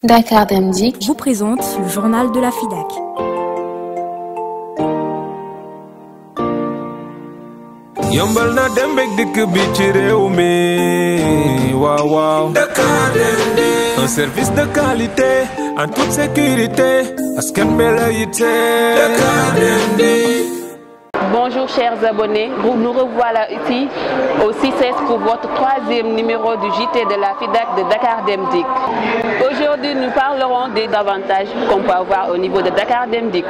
Dakar Dem Dikk vous présente le journal de la FIDAK. yombal na dem bek dikk bi ci réew mi waaw waaw Dakar Dem Dikk, un service de qualité en toute sécurité askan bi la yitte Dakar Dem Dikk. Bonjour chers abonnés, nous revoilà ici au 6S pour votre troisième numéro du JT de la FIDAK de Dakar Dem Dikk. Aujourd'hui, nous parlerons des avantages qu'on peut avoir au niveau de Dakar Dem Dikk.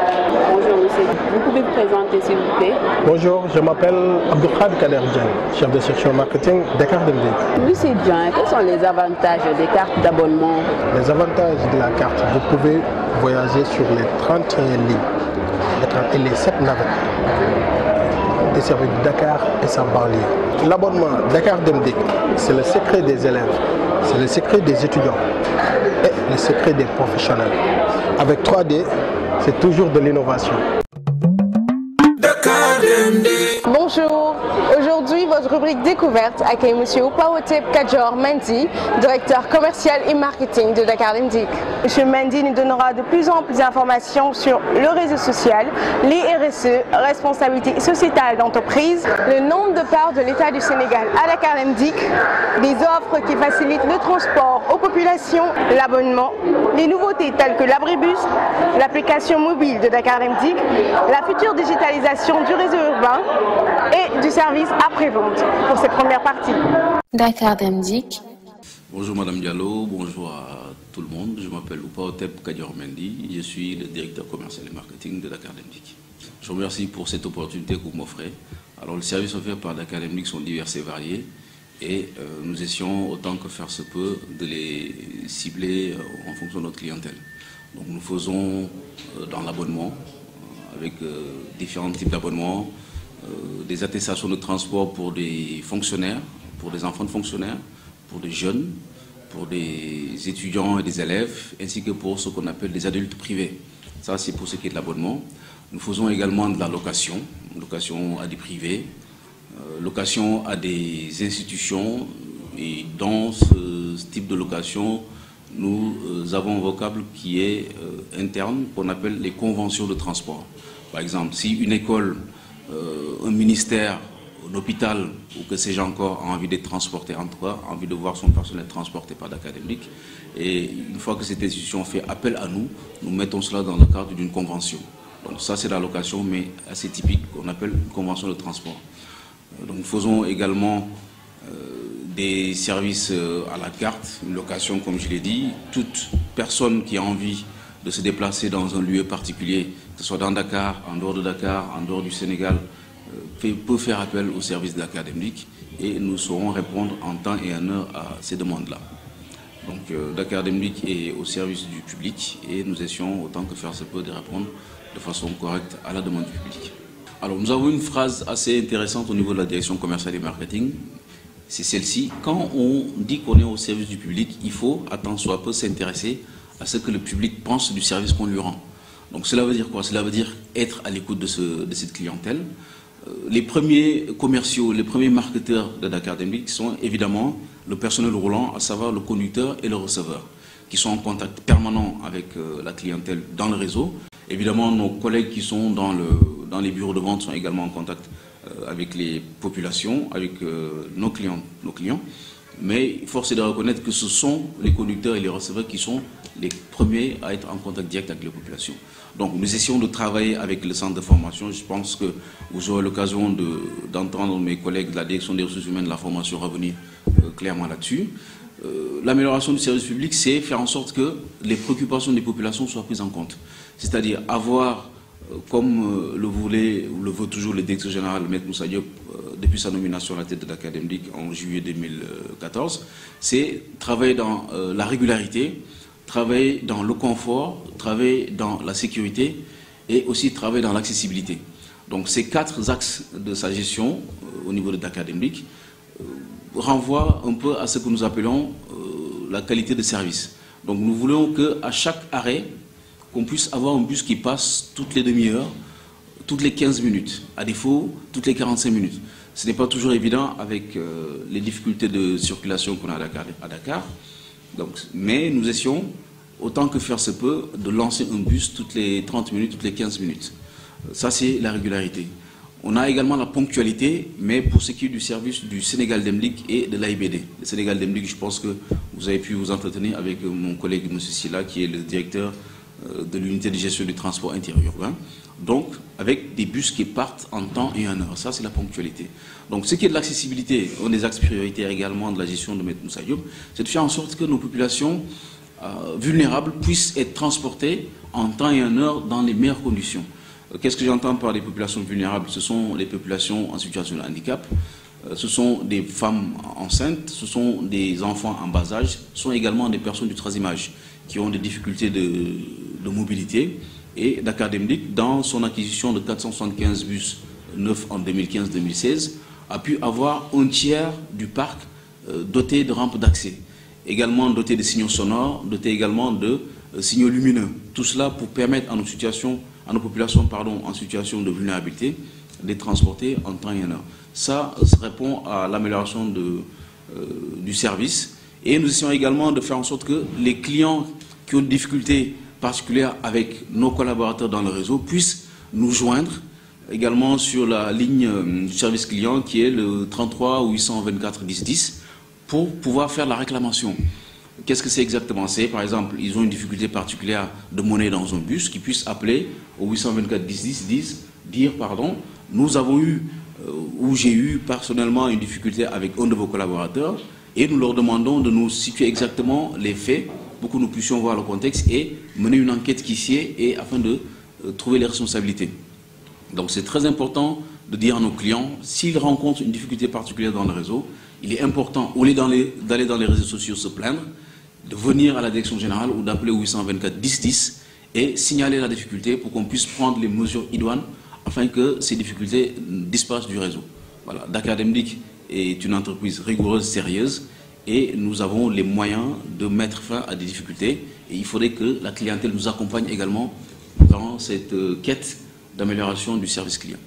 Bonjour monsieur, vous pouvez vous présenter s'il vous plaît? Bonjour, je m'appelle Abdoulkhad Kader Dieng, chef de section marketing Dakar Dem Dikk. Monsieur Dieng, quels sont les avantages des cartes d'abonnement? Les avantages de la carte, vous pouvez voyager sur les 31 lignes et les 7 navettes desservies de Dakar et sa banlieue. L'abonnement Dakar Dem Dikk, c'est le secret des élèves, c'est le secret des étudiants et le secret des professionnels. Avec 3D, c'est toujours de l'innovation. Bonjour, aujourd'hui votre rubrique découverte accueille M. Upawotep Kadior Mendy, directeur commercial et marketing de Dakar Dem Dikk. M. Mendy nous donnera de plus en plus d'informations sur le réseau social, les RSE, responsabilité sociétale d'entreprise, le nombre de parts de l'État du Sénégal à Dakar Dem Dikk, des offres qui facilitent le transport aux populations, l'abonnement, les nouveautés telles que l'abribus, l'application mobile de Dakar Dem Dikk, la future digitalisation du réseau urbain et du service après-vente pour cette première partie. Dakar Dem Dikk. Bonjour Madame Diallo, bonjour à tout le monde. Je m'appelle Upawotep Kadior Mendy, je suis le directeur commercial et marketing de Dakar Dem Dikk. Je vous remercie pour cette opportunité que vous m'offrez. Alors, les services offerts par Dakar Dem Dikk sont divers et variés et nous essayons autant que faire se peut de les cibler en fonction de notre clientèle. Donc nous faisons dans l'abonnement avec différents types d'abonnements, des attestations de transport pour des fonctionnaires, pour des enfants de fonctionnaires, pour des jeunes, pour des étudiants et des élèves, ainsi que pour ce qu'on appelle des adultes privés. Ça, c'est pour ce qui est de l'abonnement. Nous faisons également de la location, location à des privés, location à des institutions, et dans ce type de location, nous avons un vocable qui est interne, qu'on appelle les conventions de transport. Par exemple, si une école, un ministère, un hôpital, ou que sais-je encore, a envie d'être transporté, en tout cas, a envie de voir son personnel transporté par Dakar Dem Dikk, et une fois que cette institution fait appel à nous, nous mettons cela dans le cadre d'une convention. Donc ça, c'est la location, mais assez typique, qu'on appelle une convention de transport. Donc nous faisons également des services à la carte, une location, comme je l'ai dit. Toute personne qui a envie de se déplacer dans un lieu particulier, que ce soit dans Dakar, en dehors de Dakar, en dehors du Sénégal, peut faire appel au service de Dakar Dem Dikk et nous saurons répondre en temps et en heure à ces demandes-là. Donc Dakar Dem Dikk est au service du public et nous essayons autant que faire se peut de répondre de façon correcte à la demande du public. Alors nous avons une phrase assez intéressante au niveau de la direction commerciale et marketing, c'est celle-ci: quand on dit qu'on est au service du public, il faut, à tant soit peu, s'intéresser à ce que le public pense du service qu'on lui rend. Donc cela veut dire quoi? Cela veut dire être à l'écoute de cette clientèle. Les premiers commerciaux, les premiers marketeurs de Dakar Dem Dikk sont évidemment le personnel roulant, à savoir le conducteur et le receveur, qui sont en contact permanent avec la clientèle dans le réseau. Évidemment, nos collègues qui sont dans les bureaux de vente sont également en contact avec les populations, avec nos clients. Mais force est de reconnaître que ce sont les conducteurs et les receveurs qui sont les premiers à être en contact direct avec les populations. Donc nous essayons de travailler avec le centre de formation. Je pense que vous aurez l'occasion d'entendre mes collègues de la direction des ressources humaines de la formation revenir clairement là-dessus. L'amélioration du service public, c'est faire en sorte que les préoccupations des populations soient prises en compte. C'est-à-dire avoir, comme le veut toujours le directeur général, M. Moussa Diop, depuis sa nomination à la tête de Dakar Dem Dikk en juillet 2014, c'est travailler dans la régularité, travailler dans le confort, travailler dans la sécurité et aussi travailler dans l'accessibilité. Donc ces 4 axes de sa gestion au niveau de Dakar Dem Dikk renvoient un peu à ce que nous appelons la qualité de service. Donc nous voulons qu'à chaque arrêt, qu'on puisse avoir un bus qui passe toutes les demi-heures, toutes les 15 minutes, à défaut, toutes les 45 minutes. Ce n'est pas toujours évident avec les difficultés de circulation qu'on a à Dakar. Donc, mais nous essayons autant que faire se peut, de lancer un bus toutes les 30 minutes, toutes les 15 minutes. Ça, c'est la régularité. On a également la ponctualité, mais pour ce qui est du service du Sénégal Demlik et de l'AIBD. Le Sénégal Demlik, je pense que vous avez pu vous entretenir avec mon collègue M. Silla, qui est le directeur de l'unité de gestion du transport interurbain. Donc, avec des bus qui partent en temps et en heure. Ça, c'est la ponctualité. Donc, ce qui est de l'accessibilité, un des axes prioritaires également de la gestion de M. Moussa Diop, c'est de faire en sorte que nos populations vulnérables puissent être transportées en temps et en heure dans les meilleures conditions. Qu'est-ce que j'entends par les populations vulnérables? Ce sont les populations en situation de handicap, ce sont des femmes enceintes, ce sont des enfants en bas âge, ce sont également des personnes du troisième âge qui ont des difficultés de mobilité. Et Dakar Demlik, dans son acquisition de 475 bus neufs en 2015-2016, a pu avoir un tiers du parc doté de rampes d'accès, également doté de signaux sonores, doté également de signaux lumineux. Tout cela pour permettre à nos populations en situation de vulnérabilité de transporter en temps et en heure. Ça répond à l'amélioration du service. Et nous essayons également de faire en sorte que les clients qui ont des difficultés particulières avec nos collaborateurs dans le réseau puissent nous joindre également sur la ligne du service client qui est le 33 824 10 10 pour pouvoir faire la réclamation. Qu'est-ce que c'est exactement? C'est par exemple, ils ont une difficulté particulière de monnaie dans un bus, qu'ils puissent appeler au 824 10 10, dire pardon, nous avons eu ou j'ai eu personnellement une difficulté avec un de vos collaborateurs et nous leur demandons de nous situer exactement les faits pour que nous puissions voir le contexte et mener une enquête qui s'y est et afin de trouver les responsabilités. Donc c'est très important de dire à nos clients, s'ils rencontrent une difficulté particulière dans le réseau, il est important, au lieu d'aller dans les réseaux sociaux se plaindre, de venir à la direction générale ou d'appeler au 824 10 10 et signaler la difficulté pour qu'on puisse prendre les mesures idoines afin que ces difficultés disparaissent du réseau. Voilà, Dakar Demlik est une entreprise rigoureuse, sérieuse et nous avons les moyens de mettre fin à des difficultés et il faudrait que la clientèle nous accompagne également dans cette quête d'amélioration du service client.